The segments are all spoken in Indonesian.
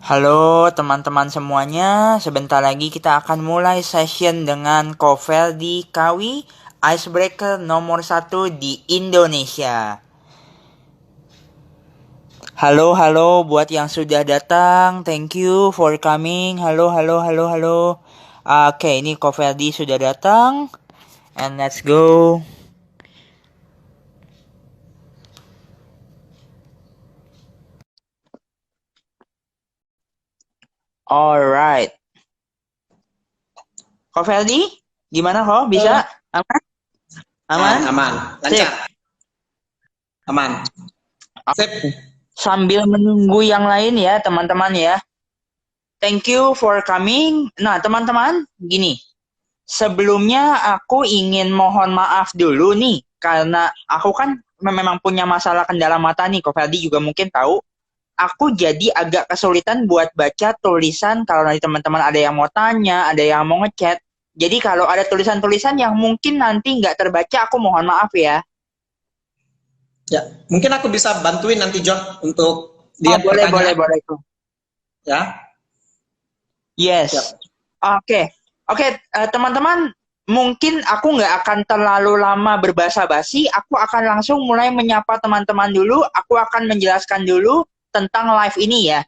Halo teman-teman semuanya, sebentar lagi kita akan mulai session dengan Kofeldi Kawi, icebreaker nomor satu di Indonesia. Halo, halo buat yang sudah datang, thank you for coming. Halo, halo, halo, halo. Oke, ini Kofeldi sudah datang, and let's go. Alright, Kofeldi, gimana kok? Bisa? Aman? Aman? Aman, Sip. lancar, aman. Sip. Sambil menunggu yang lain ya, teman-teman ya. Thank you for coming. Nah, teman-teman, gini. Sebelumnya aku ingin mohon maaf dulu nih, karena aku kan memang punya masalah kendala mata nih, Ko Ferdi juga mungkin tahu. Aku jadi agak kesulitan buat baca tulisan kalau nanti teman-teman ada yang mau tanya, ada yang mau ngechat. Jadi kalau ada tulisan-tulisan yang mungkin nanti nggak terbaca, aku mohon maaf ya. Ya, mungkin aku bisa bantuin nanti John untuk Oh, lihat boleh, boleh, pertanyaan. boleh. Ya, Yes. siap. Oke. Oke, teman-teman, mungkin aku nggak akan terlalu lama berbasa-basi. Aku akan langsung mulai menyapa teman-teman dulu. Aku akan menjelaskan dulu tentang live ini ya.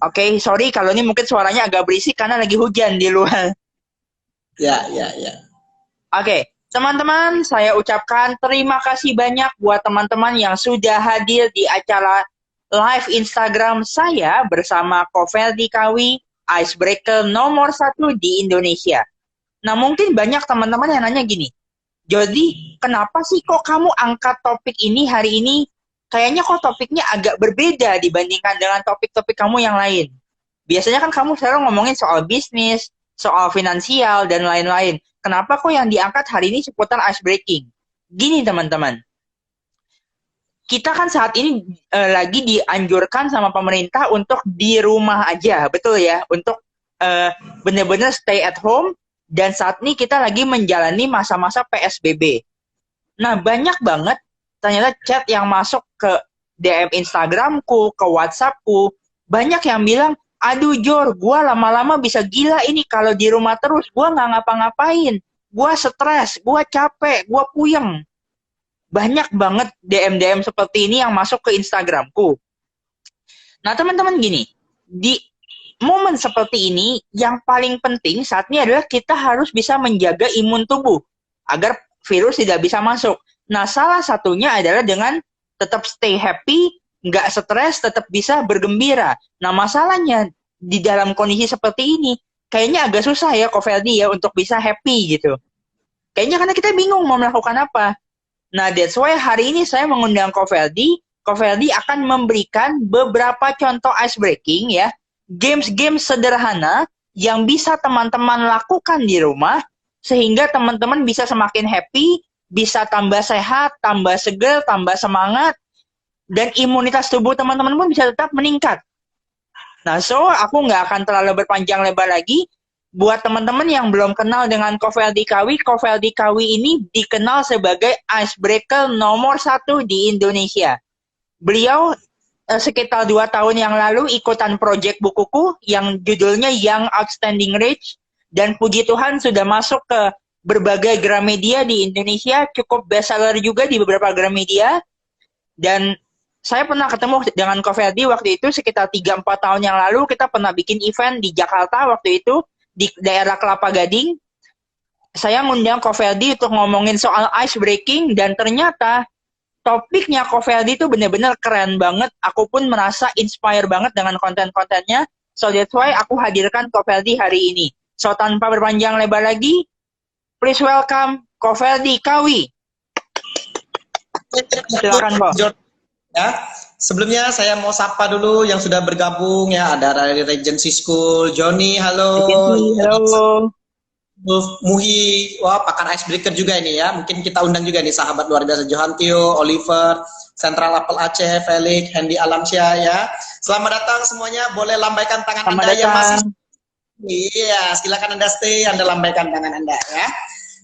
Oke, sorry kalau ini mungkin suaranya agak berisik karena lagi hujan di luar. Ya, ya, ya. Oke, teman-teman, saya ucapkan terima kasih banyak buat teman-teman yang sudah hadir di acara live Instagram saya bersama Kofeldi Kawi, icebreaker nomor satu di Indonesia. Nah, mungkin banyak teman-teman yang nanya gini, jadi kenapa sih kok kamu angkat topik ini hari ini? Kayaknya kok topiknya agak berbeda dibandingkan dengan topik-topik kamu yang lain. Biasanya kan kamu selalu ngomongin soal bisnis, soal finansial, dan lain-lain. Kenapa kok yang diangkat hari ini seputar ice breaking? Gini teman-teman, kita kan saat ini lagi dianjurkan sama pemerintah untuk di rumah aja, betul ya? Untuk benar-benar stay at home, dan saat ini kita lagi menjalani masa-masa PSBB. Nah, banyak banget ternyata chat yang masuk ke DM Instagramku, ke WhatsAppku, banyak yang bilang, aduh Jor, gue lama-lama bisa gila ini kalau di rumah terus, gue nggak ngapa-ngapain, gue stres, gue capek, gue puyeng. Banyak banget DM-DM seperti ini yang masuk ke Instagramku. Nah, teman-teman gini, di momen seperti ini, yang paling penting saat ini adalah kita harus bisa menjaga imun tubuh agar virus tidak bisa masuk. Nah, salah satunya adalah dengan tetap stay happy, nggak stres, tetap bisa bergembira. Nah, masalahnya di dalam kondisi seperti ini, kayaknya agak susah ya, Kofeldi ya, untuk bisa happy gitu. Kayaknya karena kita bingung mau melakukan apa. Nah, that's why hari ini saya mengundang Kofeldi. Kofeldi akan memberikan beberapa contoh ice breaking ya, games-games sederhana yang bisa teman-teman lakukan di rumah sehingga teman-teman bisa semakin happy, bisa tambah sehat, tambah seger, tambah semangat, dan imunitas tubuh teman-teman pun bisa tetap meningkat. Nah, so aku nggak akan terlalu berpanjang lebar lagi. Buat teman-teman yang belum kenal dengan Kofeldi Kawi ini dikenal sebagai icebreaker nomor satu di Indonesia. Beliau sekitar 2 tahun yang lalu ikutan project bukuku yang judulnya Young Outstanding Rich, dan puji Tuhan sudah masuk ke berbagai Gramedia di Indonesia, cukup bestseller juga di beberapa Gramedia. Dan saya pernah ketemu dengan Kofeldi waktu itu sekitar 3-4 tahun yang lalu. Kita pernah bikin event di Jakarta waktu itu, di daerah Kelapa Gading. Saya ngundang Kofeldi untuk ngomongin soal ice breaking, dan ternyata topiknya Kofeldi itu benar-benar keren banget. Aku pun merasa inspire banget dengan konten-kontennya. So that's why aku hadirkan Kofeldi hari ini. So tanpa berpanjang lebar lagi, please welcome Kofeldi Kawi. Silakan kok. John. Ya, sebelumnya saya mau sapa dulu yang sudah bergabung ya. Ada dari Regency School, Joni, halo. Halo. Muhi, wah pakar icebreaker juga ini ya. Mungkin kita undang juga nih sahabat luar biasa Johantio, Oliver, Central Apple Aceh, Felix, Hendy Alamsyah ya. Selamat datang semuanya. Boleh lambaikan tangan Selamat Anda datang. yang masih. Iya, silakan Anda stay, Anda lambaikan tangan Anda ya.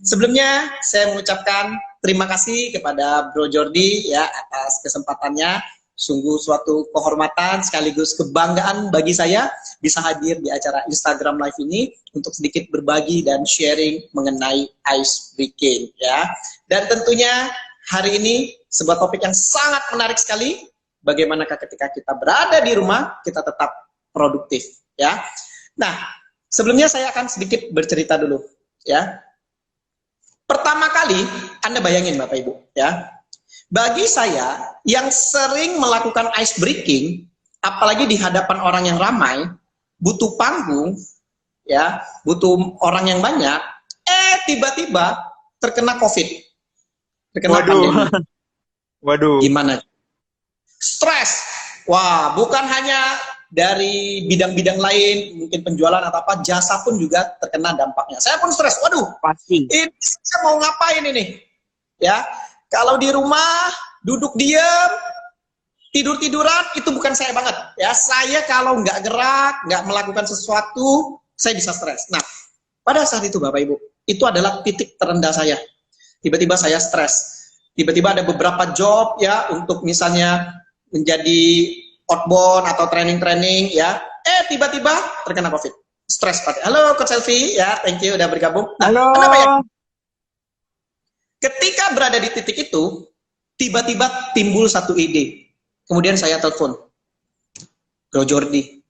Sebelumnya saya mengucapkan terima kasih kepada Bro Jordi ya atas kesempatannya Sungguh suatu kehormatan sekaligus kebanggaan bagi saya bisa hadir di acara Instagram Live ini untuk sedikit berbagi dan sharing mengenai ice breaking ya. Dan tentunya hari ini sebuah topik yang sangat menarik sekali. Bagaimanakah ketika kita berada di rumah kita tetap produktif ya. Nah, sebelumnya saya akan sedikit bercerita dulu ya. Pertama kali Anda bayangin Bapak Ibu ya. Bagi saya yang sering melakukan ice breaking, apalagi di hadapan orang yang ramai, butuh panggung, ya, butuh orang yang banyak, tiba-tiba terkena COVID, terkena pandemi. Waduh. Gimana? Stres. Wah, bukan hanya dari bidang-bidang lain, mungkin penjualan atau apa, jasa pun juga terkena dampaknya. Saya pun stres. Waduh, Pasti. ini saya mau ngapain ini? Ya. Kalau di rumah, duduk diam, tidur-tiduran, itu bukan saya banget. Ya, saya kalau nggak gerak, nggak melakukan sesuatu, saya bisa stres. Nah, pada saat itu Bapak Ibu, itu adalah titik terendah saya. Tiba-tiba saya stres. Tiba-tiba ada beberapa job ya, untuk misalnya menjadi outbound atau training-training ya. Tiba-tiba terkena COVID. Stres. Halo Coach Selfie, ya, thank you udah bergabung. Nah, Halo. kenapa ya? Ketika berada di titik itu, tiba-tiba timbul satu ide. Kemudian saya telepon, Bro Jordi.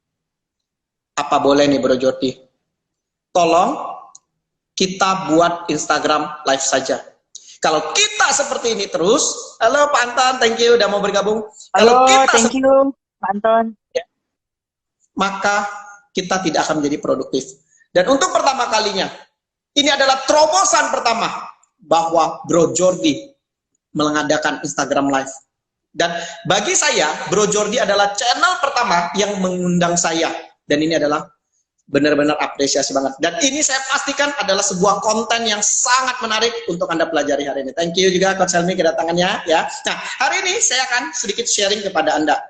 Apa boleh nih Bro Jordi? Tolong kita buat Instagram live saja. Kalau kita seperti ini terus, halo Pak Anton, thank you udah mau bergabung. Halo, Kalau kita thank you Pak Anton. Maka kita tidak akan menjadi produktif. Dan untuk pertama kalinya, ini adalah terobosan pertama bahwa Bro Jordi mengadakan Instagram Live. Dan bagi saya, Bro Jordi adalah channel pertama yang mengundang saya. Dan ini adalah benar-benar apresiasi banget. Dan ini saya pastikan adalah sebuah konten yang sangat menarik untuk Anda pelajari hari ini. Thank you juga Coach Helmi kedatangannya ya. Nah, hari ini saya akan sedikit sharing kepada Anda.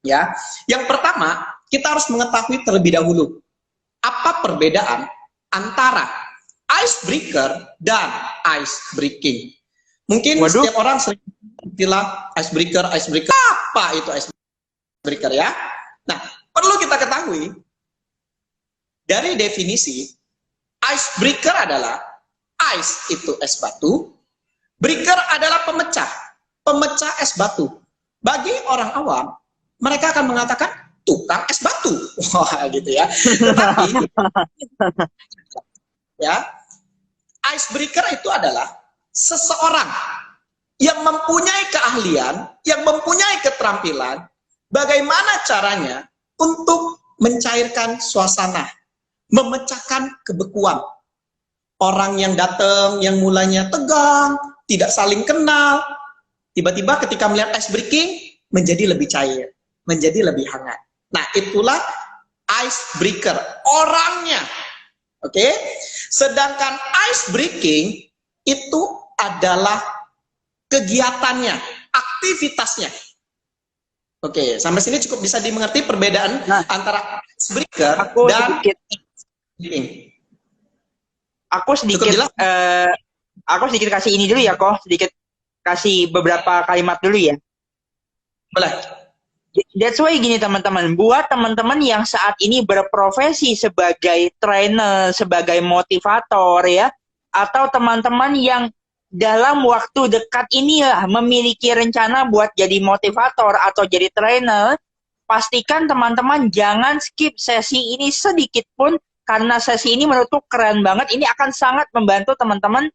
Ya. Yang pertama, kita harus mengetahui terlebih dahulu apa perbedaan antara icebreaker dan ice breaking. Mungkin setiap orang sering bilang icebreaker. Apa itu icebreaker ya? Nah, perlu kita ketahui dari definisi icebreaker adalah ice itu es batu, breaker adalah pemecah es batu. Bagi orang awam, mereka akan mengatakan tukang es batu. Wah, gitu ya. Tetapi ya, icebreaker itu adalah seseorang yang mempunyai keahlian, yang mempunyai keterampilan, bagaimana caranya untuk mencairkan suasana, memecahkan kebekuan. Orang yang datang, yang mulanya tegang, tidak saling kenal, tiba-tiba ketika melihat ice breaking, menjadi lebih cair, menjadi lebih hangat. Nah, itulah icebreaker, orangnya. Oke? Sedangkan ice breaking itu adalah kegiatannya, aktivitasnya. Oke, sampai sini cukup bisa dimengerti perbedaan antara icebreaker dan aku sedikit kasih ini dulu ya, sedikit kasih beberapa kalimat dulu ya. Boleh. That's why gini teman-teman, buat teman-teman yang saat ini berprofesi sebagai trainer, sebagai motivator ya, atau teman-teman yang dalam waktu dekat ini ya memiliki rencana buat jadi motivator atau jadi trainer, pastikan teman-teman jangan skip sesi ini sedikit pun, karena sesi ini menurutku keren banget. Ini akan sangat membantu teman-teman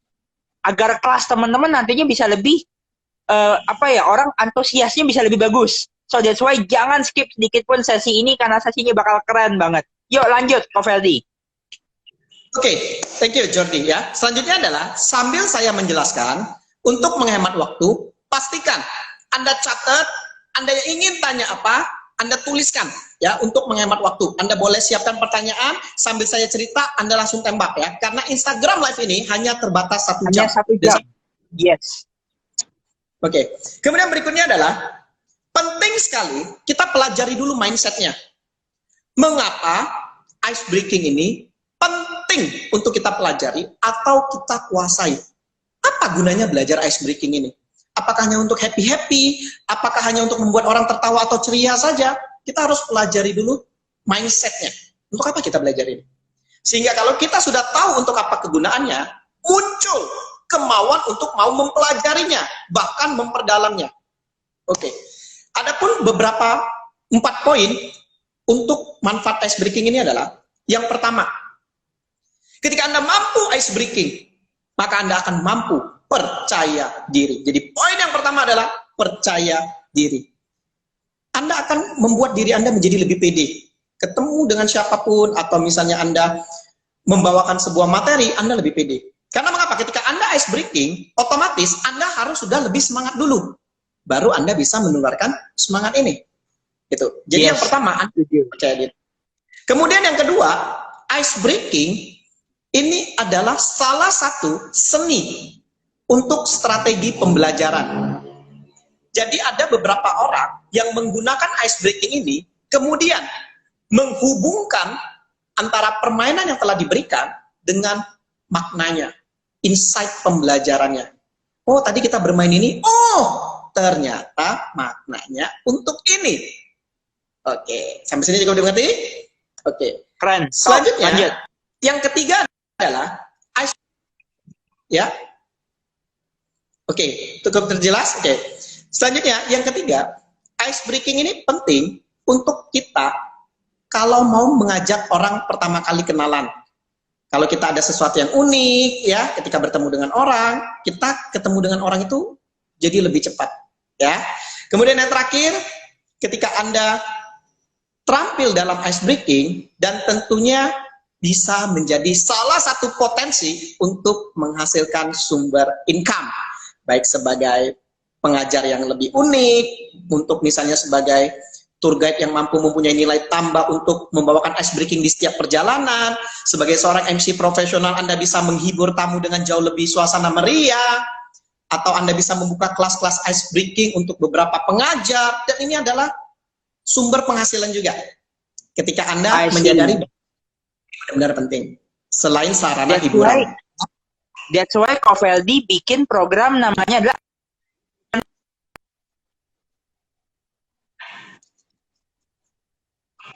agar kelas teman-teman nantinya bisa lebih orang antusiasnya bisa lebih bagus. So that's why jangan skip sedikit pun sesi ini karena sesinya bakal keren banget. Yuk lanjut, Ko Feldi. Oke, thank you Jordi ya. Selanjutnya adalah sambil saya menjelaskan, untuk menghemat waktu, pastikan Anda catat, Anda yang ingin tanya apa, Anda tuliskan ya untuk menghemat waktu. Anda boleh siapkan pertanyaan sambil saya cerita, Anda langsung tembak ya. Karena Instagram Live ini hanya terbatas 1 jam. Hanya 1 jam. Yes. Oke. Kemudian berikutnya adalah penting sekali kita pelajari dulu mindsetnya. Mengapa ice breaking ini penting untuk kita pelajari atau kita kuasai? Apa gunanya belajar ice breaking ini? Apakah hanya untuk happy-happy? Apakah hanya untuk membuat orang tertawa atau ceria saja? Kita harus pelajari dulu mindsetnya. Untuk apa kita belajar ini? Sehingga kalau kita sudah tahu untuk apa kegunaannya, muncul kemauan untuk mau mempelajarinya, bahkan memperdalamnya. Oke. Adapun beberapa 4 poin untuk manfaat ice breaking ini adalah, yang pertama, ketika Anda mampu ice breaking, maka Anda akan mampu percaya diri. Jadi poin yang pertama adalah percaya diri. Anda akan membuat diri Anda menjadi lebih pede. Ketemu dengan siapapun, atau misalnya Anda membawakan sebuah materi, Anda lebih pede. Karena mengapa? Ketika Anda ice breaking, otomatis Anda harus sudah lebih semangat dulu. Baru Anda bisa menularkan semangat ini. Gitu. Jadi yang pertama, Anda percaya diri. Kemudian yang kedua, ice breaking ini adalah salah satu seni untuk strategi pembelajaran. Jadi ada beberapa orang yang menggunakan ice breaking ini, kemudian menghubungkan antara permainan yang telah diberikan dengan maknanya, insight pembelajarannya. Oh, tadi kita bermain ini, oh, ternyata maknanya untuk ini. Oke, sampai sini juga udah mengerti? Oke. Keren. Selanjutnya, lanjut. Yang ketiga adalah ice, ya. Oke, cukup terjelas? Oke. Selanjutnya, yang ketiga, ice breaking ini penting untuk kita kalau mau mengajak orang pertama kali kenalan. Kalau kita ada sesuatu yang unik, ya, ketika bertemu dengan orang, kita ketemu dengan orang itu jadi lebih cepat, ya. Kemudian yang terakhir, ketika Anda terampil dalam ice breaking, dan tentunya bisa menjadi salah satu potensi untuk menghasilkan sumber income, baik sebagai pengajar yang lebih unik, untuk misalnya sebagai tour guide yang mampu mempunyai nilai tambah untuk membawakan ice breaking di setiap perjalanan, sebagai seorang MC profesional Anda bisa menghibur tamu dengan jauh lebih suasana meriah, atau Anda bisa membuka kelas-kelas ice breaking untuk beberapa pengajar, dan ini adalah sumber penghasilan juga. Ketika Anda menyadari benar-benar penting, selain sarana hiburan. That's why Kofeldi bikin program namanya adalah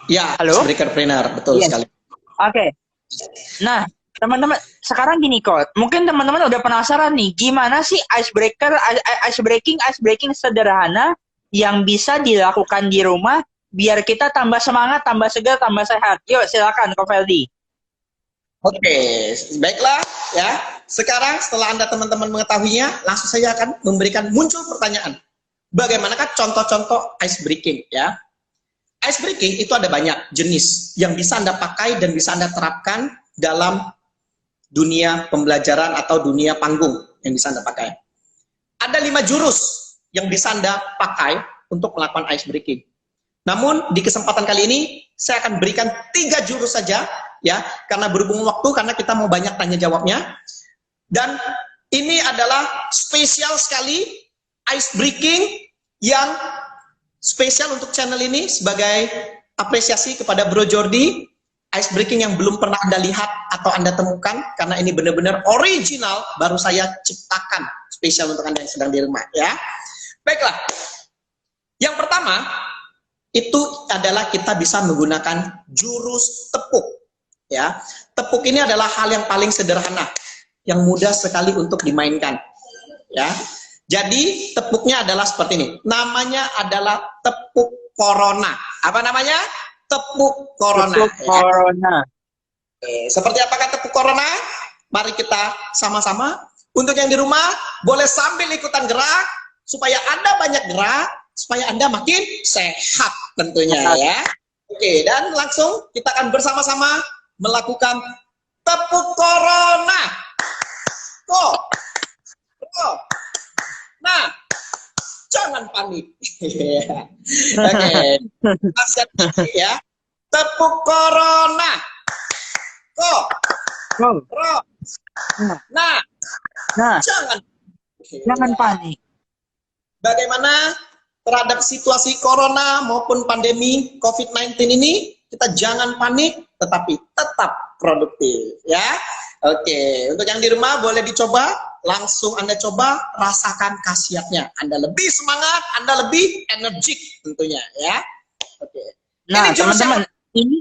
Ya, halo? Icebreakerpreneur, betul sekali. Oke. Nah, teman-teman, sekarang gini kok, mungkin teman-teman udah penasaran nih, gimana sih ice breaking sederhana yang bisa dilakukan di rumah biar kita tambah semangat, tambah segar, tambah sehat. Yuk, silakan Kofeldi. Oke, baiklah ya. Sekarang setelah Anda teman-teman mengetahuinya, langsung saya akan memberikan muncul pertanyaan. Bagaimanakah contoh-contoh ice breaking ya? Ice breaking itu ada banyak jenis yang bisa Anda pakai dan bisa Anda terapkan dalam dunia pembelajaran atau dunia panggung yang bisa Anda pakai. Ada 5 jurus yang bisa Anda pakai untuk melakukan ice breaking. Namun di kesempatan kali ini saya akan berikan 3 jurus saja ya, karena berhubung waktu, karena kita mau banyak tanya jawabnya. Dan ini adalah spesial sekali ice breaking yang spesial untuk channel ini sebagai apresiasi kepada Bro Jordi, ice breaking yang belum pernah Anda lihat atau Anda temukan, karena ini benar-benar original, baru saya ciptakan spesial untuk Anda yang sedang di rumah ya. Baiklah, yang pertama itu adalah kita bisa menggunakan jurus tepuk ya. Tepuk ini adalah hal yang paling sederhana, yang mudah sekali untuk dimainkan ya. Jadi tepuknya adalah seperti ini. Namanya adalah tepuk corona. Apa namanya? Tepuk corona. Tepuk corona. Oke, seperti apakah tepuk corona? Mari kita sama-sama. Untuk yang di rumah, boleh sambil ikutan gerak, supaya Anda banyak gerak, supaya Anda makin sehat tentunya ya. Oke, dan langsung kita akan bersama-sama melakukan tepuk corona. Kok? Nah, jangan panik. Oke, ya. Tepuk corona. Kok? Nah, jangan panik. Bagaimana terhadap situasi corona maupun pandemi COVID-19 ini? Kita jangan panik, tetapi tetap produktif, ya. Oke, untuk yang di rumah boleh dicoba, langsung Anda coba, rasakan khasiatnya. Anda lebih semangat, Anda lebih energik tentunya ya. Oke. Nah, Ini jurus yang teman-teman, ini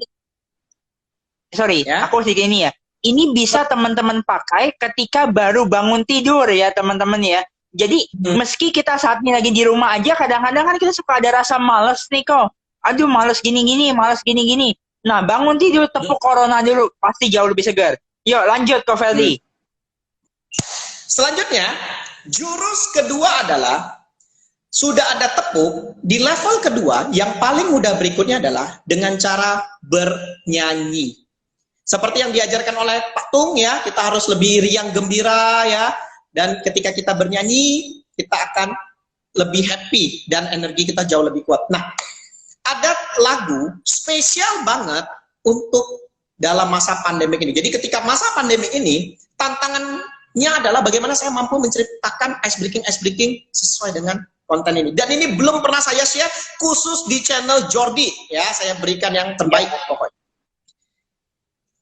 sorry, ya. aku sedikit ini ya. Ini bisa teman-teman pakai ketika baru bangun tidur ya, teman-teman ya. Jadi, meski kita saat ini lagi di rumah aja, kadang-kadang kan kita suka ada rasa males nih kok. Aduh, males gini-gini, males gini-gini. Nah, bangun tidur, tepuk corona dulu, pasti jauh lebih segar. Yuk, lanjut, Ko Feldi. Selanjutnya, jurus kedua adalah sudah ada tepuk, di level kedua yang paling mudah berikutnya adalah dengan cara bernyanyi. Seperti yang diajarkan oleh Pak Tung ya, kita harus lebih riang gembira ya, dan ketika kita bernyanyi, kita akan lebih happy dan energi kita jauh lebih kuat. Nah, ada lagu spesial banget untuk dalam masa pandemi ini. Jadi ketika masa pandemi ini, tantangannya adalah bagaimana saya mampu menceritakan ice breaking sesuai dengan konten ini. Dan ini belum pernah saya share khusus di channel Jordi ya, saya berikan yang terbaik pokoknya.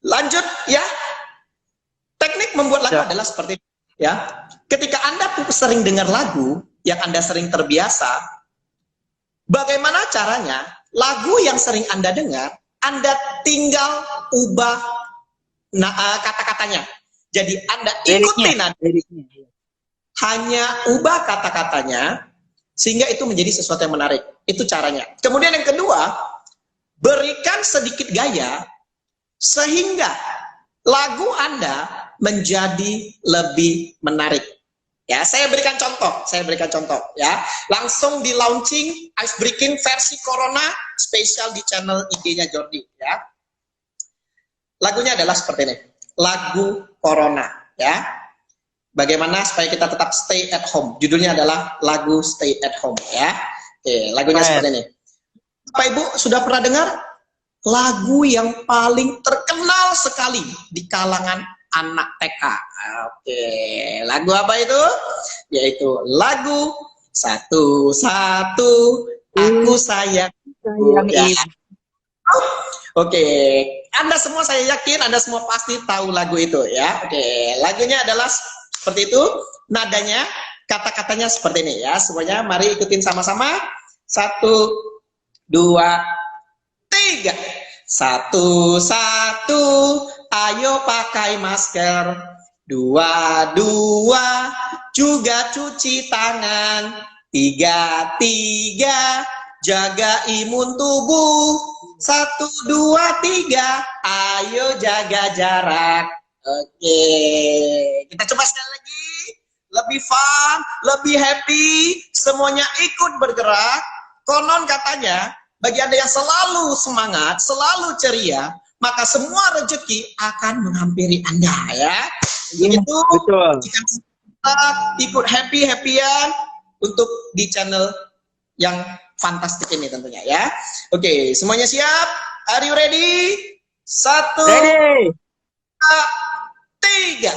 Lanjut ya. Teknik membuat lagu adalah seperti itu ya. Ketika Anda sering dengar lagu yang Anda sering terbiasa, bagaimana caranya lagu yang sering Anda dengar, Anda tinggal ubah kata-katanya. Jadi Anda ikuti liriknya. Hanya ubah kata-katanya sehingga itu menjadi sesuatu yang menarik. Itu caranya. Kemudian yang kedua, berikan sedikit gaya sehingga lagu Anda menjadi lebih menarik. Ya, saya berikan contoh ya. Langsung di launching ice breaking versi Corona spesial di channel IG-nya Jordi ya. Lagunya adalah seperti ini. Lagu Corona ya. Bagaimana supaya kita tetap stay at home. Judulnya adalah lagu Stay at Home ya. Oke, lagunya seperti ini. Bapak Ibu sudah pernah dengar? Lagu yang paling terkenal sekali di kalangan anak TK. Oke, lagu apa itu? Yaitu lagu Satu-Satu Aku Sayang ya. Oke, Anda semua saya yakin Anda semua pasti tahu lagu itu ya. Oke, lagunya adalah seperti itu. Nadanya, kata-katanya seperti ini ya. Semuanya mari ikutin sama-sama. 1, 2, 3. 1-1 ayo pakai masker. 2-2 juga cuci tangan. 3-3 jaga imun tubuh. 1-2-3 ayo jaga jarak. Oke, kita coba sekali lagi. Lebih fun, lebih happy, semuanya ikut bergerak. Konon katanya bagi Anda yang selalu semangat, selalu ceria, maka semua rezeki akan menghampiri Anda ya. Begitu. Betul. Jika kita ikut happy-happyan untuk di channel yang fantastik ini tentunya ya. Oke, semuanya siap? Are you ready? 1, Ready. 2, 3.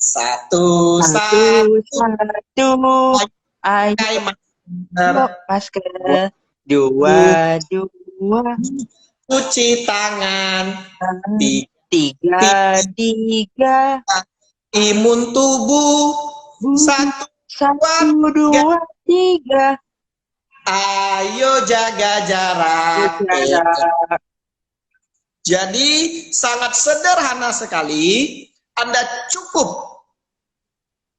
1-1 ayo masker. 2-2 cuci tangan. 3-3 imun tubuh. 1-2-3 ayo jaga jarak. Jadi sangat sederhana sekali. Anda cukup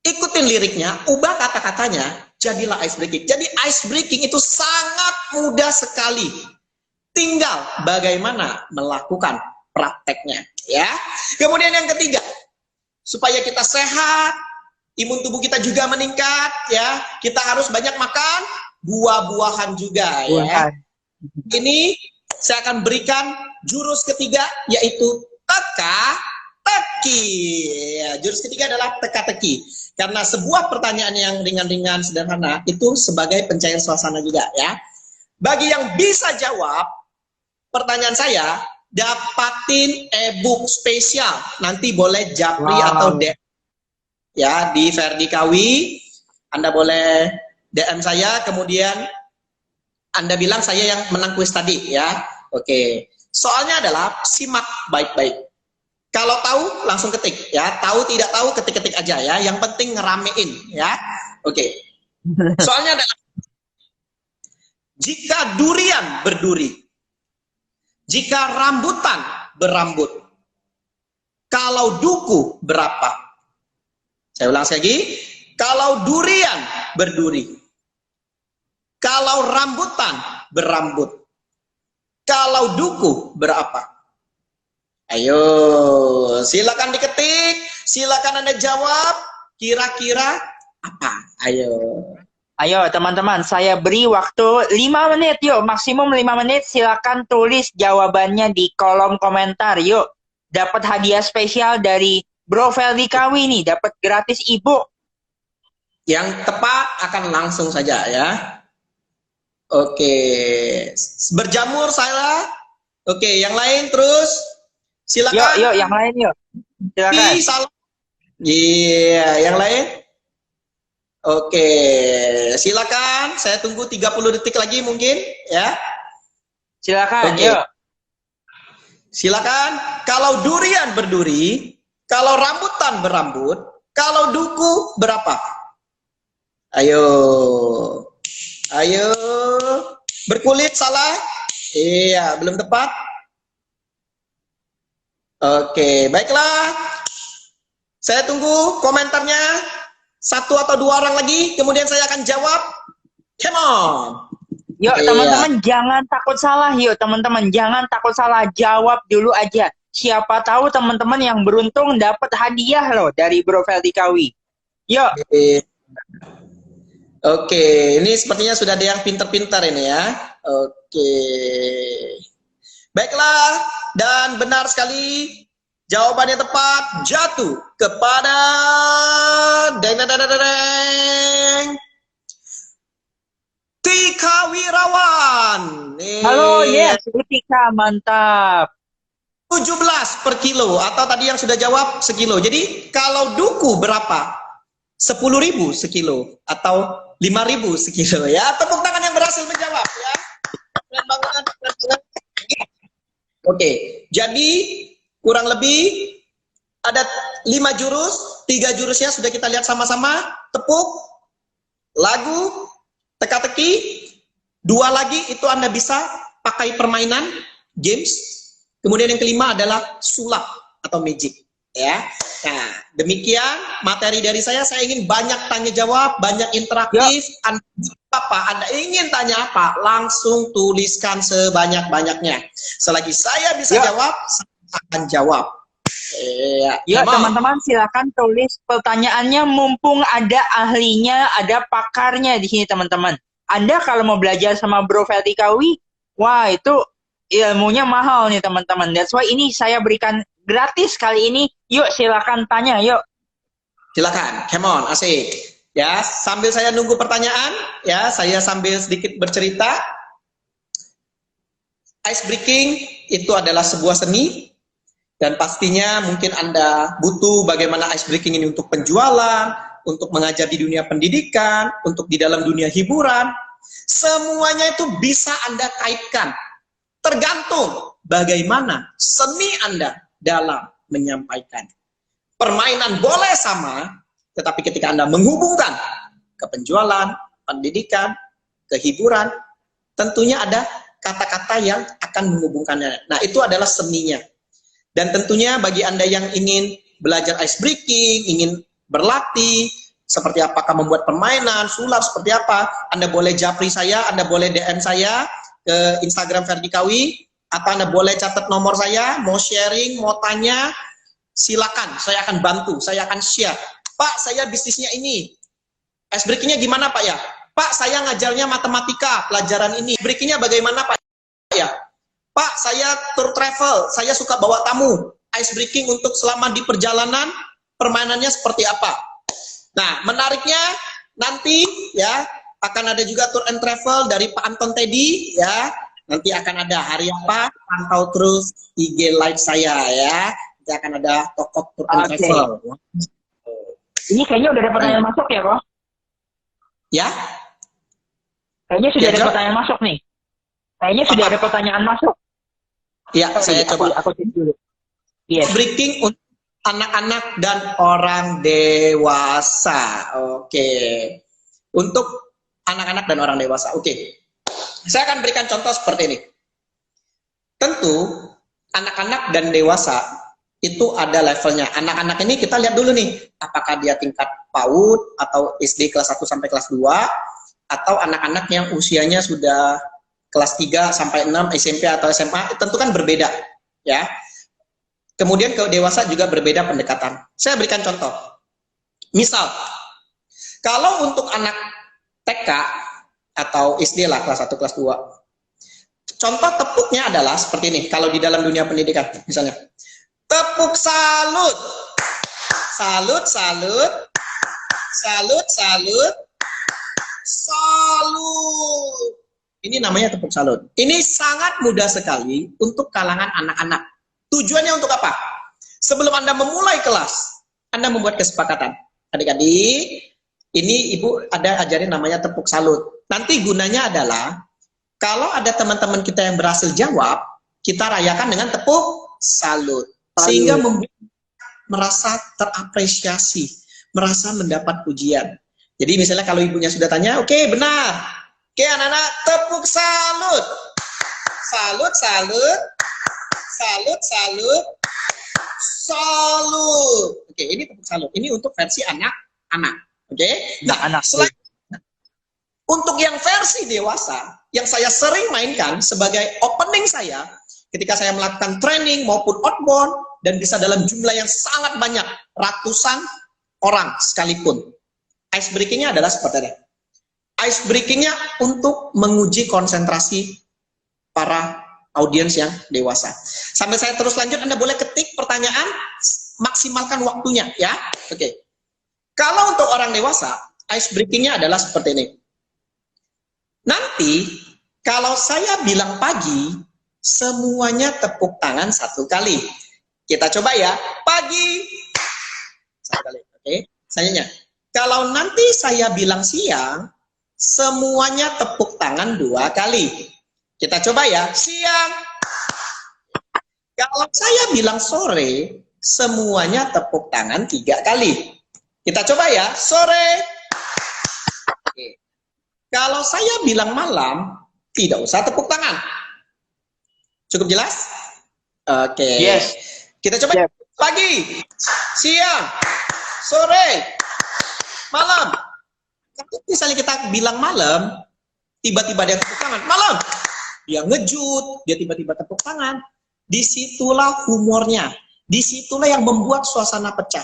ikutin liriknya, ubah kata-katanya, jadilah ice breaking. Jadi ice breaking itu sangat mudah sekali. Tinggal bagaimana melakukan prakteknya ya. Kemudian yang ketiga, supaya kita sehat, imun tubuh kita juga meningkat ya, kita harus banyak makan buah-buahan juga ya. Ini saya akan berikan jurus ketiga, yaitu teka-teki ya. Jurus ketiga adalah teka-teki, karena sebuah pertanyaan yang ringan-ringan sederhana itu sebagai pencair suasana juga ya. Bagi yang bisa jawab pertanyaan saya, dapatin e-book spesial. Nanti boleh japri atau DM ya di Ferdi Kawi. Anda boleh DM saya, kemudian Anda bilang saya yang menang kuis tadi ya. Oke. Soalnya adalah simak baik-baik. Kalau tahu langsung ketik ya. Tahu tidak tahu ketik-ketik aja ya. Yang penting ngeramein ya. Oke. Soalnya adalah jika durian berduri, jika rambutan berambut, kalau duku berapa? Saya ulang lagi. Kalau durian berduri, kalau rambutan berambut, kalau duku berapa? Ayo, silakan diketik, silakan Anda jawab, kira-kira apa? Ayo. Ayo teman-teman, saya beri waktu 5 menit yuk, maksimum 5 menit. Silakan tulis jawabannya di kolom komentar yuk. Dapat hadiah spesial dari Bro Feldi Kawi nih, dapat gratis ebook. Yang tepat akan langsung saja ya. Oke, berjamur saya. Oke, yang lain terus. Silakan. Yuk, yang lain yuk. Silakan. Iya, yang lain. Oke, silakan. Saya tunggu 30 detik lagi mungkin, ya. Silakan, Oke. yuk. Silakan. Kalau durian berduri, kalau rambutan berambut, kalau duku berapa? Ayo. Ayo. Berkulit salah? Iya, belum tepat. Oke, baiklah. Saya tunggu komentarnya. 1 atau 2 orang lagi, kemudian saya akan jawab. Come on. Yuk teman-teman, jangan takut salah. Yuk teman-teman, jangan takut salah. Jawab dulu aja. Siapa tahu teman-teman yang beruntung dapat hadiah loh dari Bro Feldi Kawi. Yuk. Oke, ini sepertinya sudah ada yang pintar-pintar ini ya. Oke. Baiklah, dan benar sekali jawabannya tepat jatuh kepada Tika Wirawan. Halo, yes, Tika, mantap. 17 per kilo, atau tadi yang sudah jawab sekilo. Jadi kalau duku berapa? 10.000 sekilo atau 5.000 sekilo ya. Tepuk tangan yang berhasil menjawab ya. Keren banget. Oke, jadi kurang lebih ada 5 jurus, 3 jurusnya sudah kita lihat sama-sama. Tepuk, lagu, teka-teki. 2 lagi itu Anda bisa pakai permainan, games. Kemudian yang kelima adalah sulap atau magic. Ya, nah demikian materi dari saya. Saya ingin banyak tanya jawab, banyak interaktif. Anda ingin tanya apa, langsung tuliskan sebanyak-banyaknya. Selagi saya bisa jawab, saya akan jawab. Ya teman-teman, silakan tulis pertanyaannya, mumpung ada ahlinya, ada pakarnya di sini teman-teman. Anda kalau mau belajar sama Bro Feldi Kawi, wah itu ilmunya mahal nih teman-teman. That's why ini saya berikan gratis kali ini. Yuk silakan tanya, yuk. Silakan, come on, asik. Ya, sambil saya nunggu pertanyaan, ya, saya sambil sedikit bercerita. Ice breaking itu adalah sebuah seni, dan pastinya mungkin Anda butuh bagaimana ice breaking ini untuk penjualan, untuk mengajar di dunia pendidikan, untuk di dalam dunia hiburan. Semuanya itu bisa Anda kaitkan. Tergantung bagaimana seni Anda dalam menyampaikan. Permainan boleh sama, tetapi ketika Anda menghubungkan ke penjualan, pendidikan, ke hiburan, tentunya ada kata-kata yang akan menghubungkannya. Nah, itu adalah seninya. Dan tentunya bagi Anda yang ingin belajar ice breaking, ingin berlatih, seperti apakah membuat permainan, sulap, seperti apa, Anda boleh japri saya, Anda boleh DM saya ke Instagram Feldi Kawi, atau Anda boleh catat nomor saya, mau sharing, mau tanya, silakan, saya akan bantu, saya akan share. Pak, saya bisnisnya ini, ice breakingnya gimana Pak ya? Pak, saya ngajarnya matematika, pelajaran ini, breakingnya bagaimana Pak ya? Pak, saya tour travel, saya suka bawa tamu, ice breaking untuk selama di perjalanan, permainannya seperti apa? Nah, menariknya nanti ya, akan ada juga tour and travel dari Pak Anton Teddy ya. Nanti akan ada hari apa, pantau terus IG live saya ya. Nanti akan ada toko tour and travel. Ini kayaknya udah ada pertanyaan masuk ya, Bro? Ya? Kayaknya sudah ada pertanyaan masuk nih. Kayaknya sudah ada pertanyaan masuk. Ya, saya coba. Aku cek dulu. Yes. Breaking untuk anak-anak dan orang dewasa. Oke. Untuk anak-anak dan orang dewasa. Oke. Saya akan berikan contoh seperti ini. Tentu anak-anak dan dewasa itu ada levelnya. Anak-anak ini kita lihat dulu nih, apakah dia tingkat PAUD atau SD kelas 1 sampai kelas 2 atau anak-anak yang usianya sudah kelas 3 sampai 6 SMP atau SMA, tentu kan berbeda, ya. Kemudian ke dewasa juga berbeda pendekatan. Saya berikan contoh. Misal, kalau untuk anak TK atau SD lah, kelas 1, kelas 2. Contoh tepuknya adalah seperti ini, kalau di dalam dunia pendidikan, misalnya. Tepuk salut. Salut, salut. Salut, salut. Salut. Ini namanya tepuk salut. Ini sangat mudah sekali untuk kalangan anak-anak. Tujuannya untuk apa? Sebelum Anda memulai kelas, Anda membuat kesepakatan. Adik-adik, ini Ibu ada ajarin namanya tepuk salut. Nanti gunanya adalah, kalau ada teman-teman kita yang berhasil jawab, kita rayakan dengan tepuk salut. Sehingga membuat merasa terapresiasi, merasa mendapat pujian. Jadi misalnya kalau ibunya sudah tanya, oke, benar. Oke, anak-anak, tepuk salut. Salut, salut. Salut, salut. Salut. Oke, ini tepuk salut. Ini untuk versi anak-anak. Oke? Nah, selain untuk yang versi dewasa, yang saya sering mainkan sebagai opening saya, ketika saya melakukan training maupun outbound, dan bisa dalam jumlah yang sangat banyak, ratusan orang sekalipun. Ice breaking-nya adalah seperti ini. Ice breaking-nya untuk menguji konsentrasi para audiens yang dewasa. Sambil saya terus lanjut, Anda boleh ketik pertanyaan, maksimalkan waktunya, ya. Oke. Kalau untuk orang dewasa, ice breaking-nya adalah seperti ini. Nanti, kalau saya bilang pagi, semuanya tepuk tangan 1 kali. Kita coba ya, pagi. 1 kali, oke. Selanjutnya, kalau nanti saya bilang siang, semuanya tepuk tangan 2 kali. Kita coba ya, siang. Kalau saya bilang sore, semuanya tepuk tangan 3 kali. Kita coba ya, sore. Oke. Kalau saya bilang malam, tidak usah tepuk tangan. Cukup jelas? Oke. Yes. Kita coba pagi, siang, sore, malam. Kalau misalnya kita bilang malam, tiba-tiba dia tepuk tangan, malam. Dia ngejut, dia tiba-tiba tepuk tangan. Disitulah humornya. Disitulah yang membuat suasana pecah.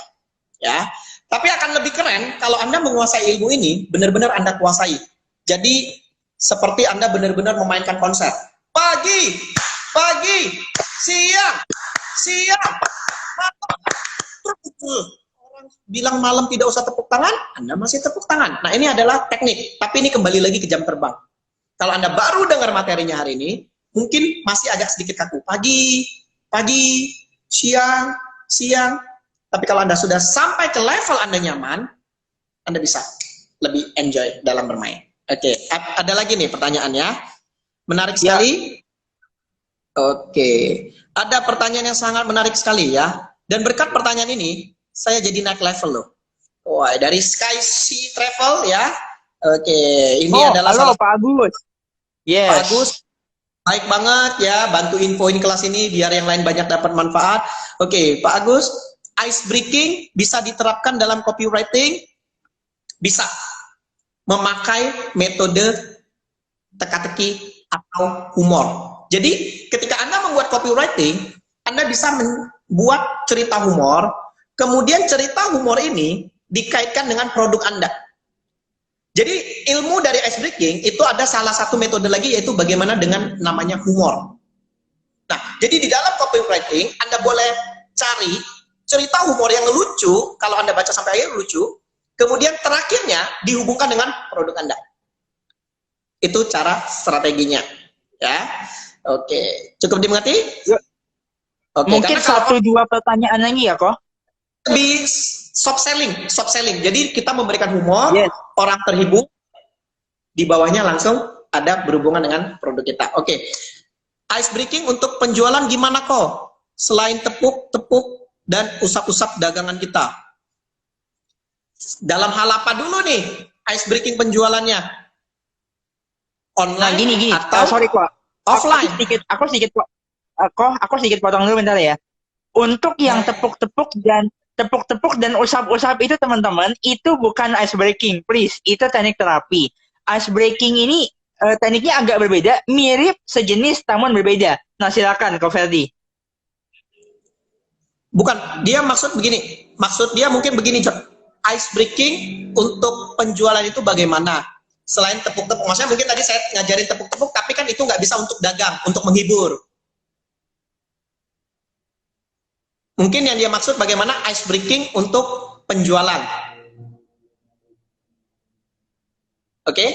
Ya. Tapi akan lebih keren kalau Anda menguasai ilmu ini, benar-benar Anda kuasai. Jadi, seperti Anda benar-benar memainkan konser. Pagi, pagi, siang, siang, malam. Orang bilang malam tidak usah tepuk tangan, Anda masih tepuk tangan. Nah, ini adalah teknik. Tapi ini kembali lagi ke jam terbang. Kalau Anda baru dengar materinya hari ini, mungkin masih agak sedikit kaku. Pagi, pagi, siang, siang. Tapi kalau Anda sudah sampai ke level Anda nyaman, Anda bisa lebih enjoy dalam bermain. Oke, ada lagi nih pertanyaannya. Menarik sekali. Oke, ada pertanyaan yang sangat menarik sekali ya. Dan berkat pertanyaan ini, saya jadi naik level loh. Wah, dari Sky Sea Travel ya. Oke, ini adalah halo Pak Agus. Yes. Pak Agus, baik banget ya, bantu infoin kelas ini biar yang lain banyak dapat manfaat. Oke, Pak Agus, ice breaking bisa diterapkan dalam copywriting? Bisa. Memakai metode teka-teki atau humor. Jadi, ketika Anda membuat copywriting, Anda bisa membuat cerita humor, kemudian cerita humor ini dikaitkan dengan produk Anda. Jadi ilmu dari ice breaking itu ada salah satu metode lagi, yaitu bagaimana dengan namanya humor. Nah, jadi di dalam copywriting Anda boleh cari cerita humor yang lucu, kalau Anda baca sampai akhir lucu, kemudian terakhirnya dihubungkan dengan produk Anda. Itu cara strateginya, ya. Oke, cukup dimengerti? Oke, mungkin 1-2 pertanyaan lagi ya, kok? Lebih soft selling. Jadi kita memberikan humor, orang terhibur, di bawahnya langsung ada berhubungan dengan produk kita. Oke, ice breaking untuk penjualan gimana kok? selain tepuk-tepuk dan usap-usap dagangan kita? Dalam hal apa dulu nih ice breaking penjualannya? Online Nah, gini. atau Sorry kok. offline? Aku sedikit potong dulu bentar ya. Untuk yang tepuk-tepuk dan usap-usap itu teman-teman, itu bukan ice breaking, please. Itu teknik terapi. Ice breaking ini tekniknya agak berbeda, mirip sejenis namun berbeda. Nah, silakan Ko Ferdi. Bukan, dia maksud begini. Maksud dia mungkin begini, John. Ice breaking untuk penjualan itu bagaimana? Selain tepuk-tepuk, maksudnya mungkin tadi saya ngajarin tepuk-tepuk, tapi kan itu nggak bisa untuk dagang, untuk menghibur. Mungkin yang dia maksud bagaimana ice breaking untuk penjualan. Oke?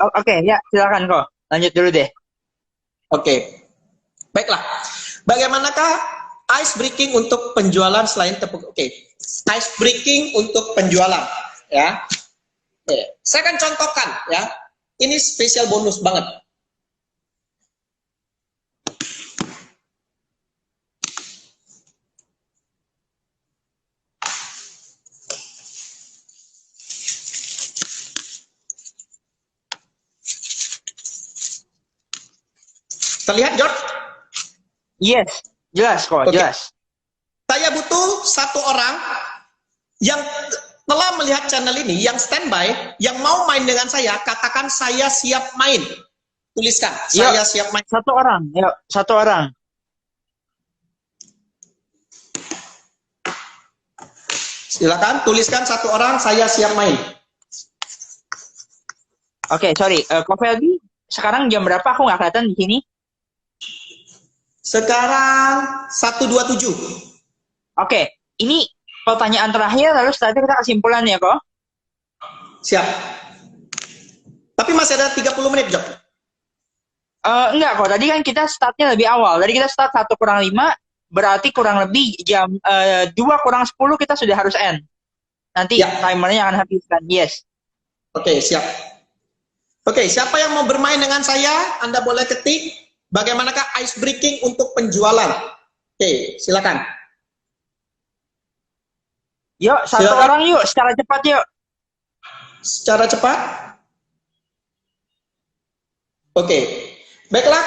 Oke, ya silakan kok. Lanjut dulu deh. Oke. Baiklah. Bagaimanakah ice breaking untuk penjualan selain tepuk? Oke. Ice breaking untuk penjualan, ya. Oke. Saya akan contohkan, ya. Ini spesial bonus banget. Terlihat, George? Yes, jelas kok, jelas. Saya butuh satu orang yang telah melihat channel ini, yang standby, yang mau main dengan saya, katakan saya siap main. Tuliskan, saya siap main. Satu orang, yuk, satu orang. Silakan, tuliskan satu orang, saya siap main. Oke, sorry. Ko Ferdi, sekarang jam berapa? Aku nggak kelihatan di sini. Sekarang 1:27. Oke, ini pertanyaan terakhir, lalu setelah itu kita kesimpulan ya, kok? Siap. Tapi masih ada 30 menit, Jok. Enggak kok, tadi kan kita startnya lebih awal. Tadi kita start 1:05, berarti kurang lebih jam 2:10 kita sudah harus end. Nanti timernya akan habiskan, yes. Oke, siap. Oke, siapa yang mau bermain dengan saya, Anda boleh ketik. Bagaimanakah ice breaking untuk penjualan? Oke, silakan. Yuk, satu orang yuk, secara cepat yuk. Secara cepat? Oke. Baiklah.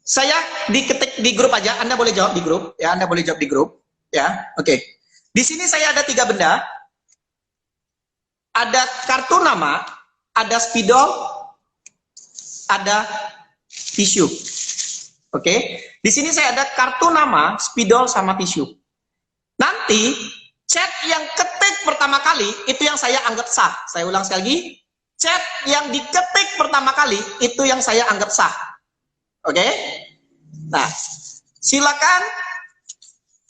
Saya diketik di grup aja, Anda boleh jawab di grup. Ya, Anda boleh jawab di grup. Ya, oke. Di sini saya ada 3 benda. Ada kartu nama, ada spidol, ada tisu. Oke. Di sini saya ada kartu nama, spidol, sama tisu. Nanti chat yang ketik pertama kali itu yang saya anggap sah. Saya ulang sekali lagi. Chat yang diketik pertama kali itu yang saya anggap sah. Oke? Nah, silakan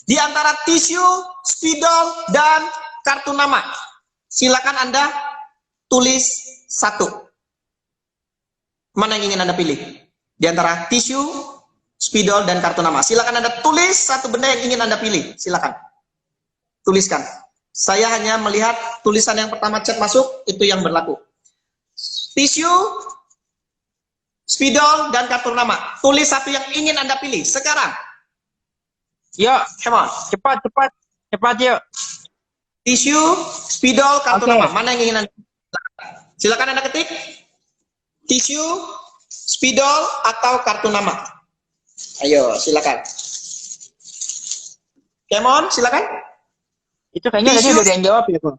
di antara tisu, spidol, dan kartu nama. Silakan Anda tulis satu. Mana yang ingin Anda pilih? Di antara tisu, spidol, dan kartu nama. Silakan Anda tulis satu benda yang ingin Anda pilih. Silakan. Tuliskan. Saya hanya melihat tulisan yang pertama chat masuk, itu yang berlaku. Tisu, spidol, dan kartu nama. Tulis satu yang ingin Anda pilih. Sekarang. Yuk, come on. Cepat yuk. Tisu, spidol, kartu nama. Mana yang ingin Anda pilih? Silakan Anda ketik. Tisu, spidol, atau kartu nama. Ayo, silakan. Come on, silakan. Itu kayaknya tadi udah ada yang jawab ya, kok.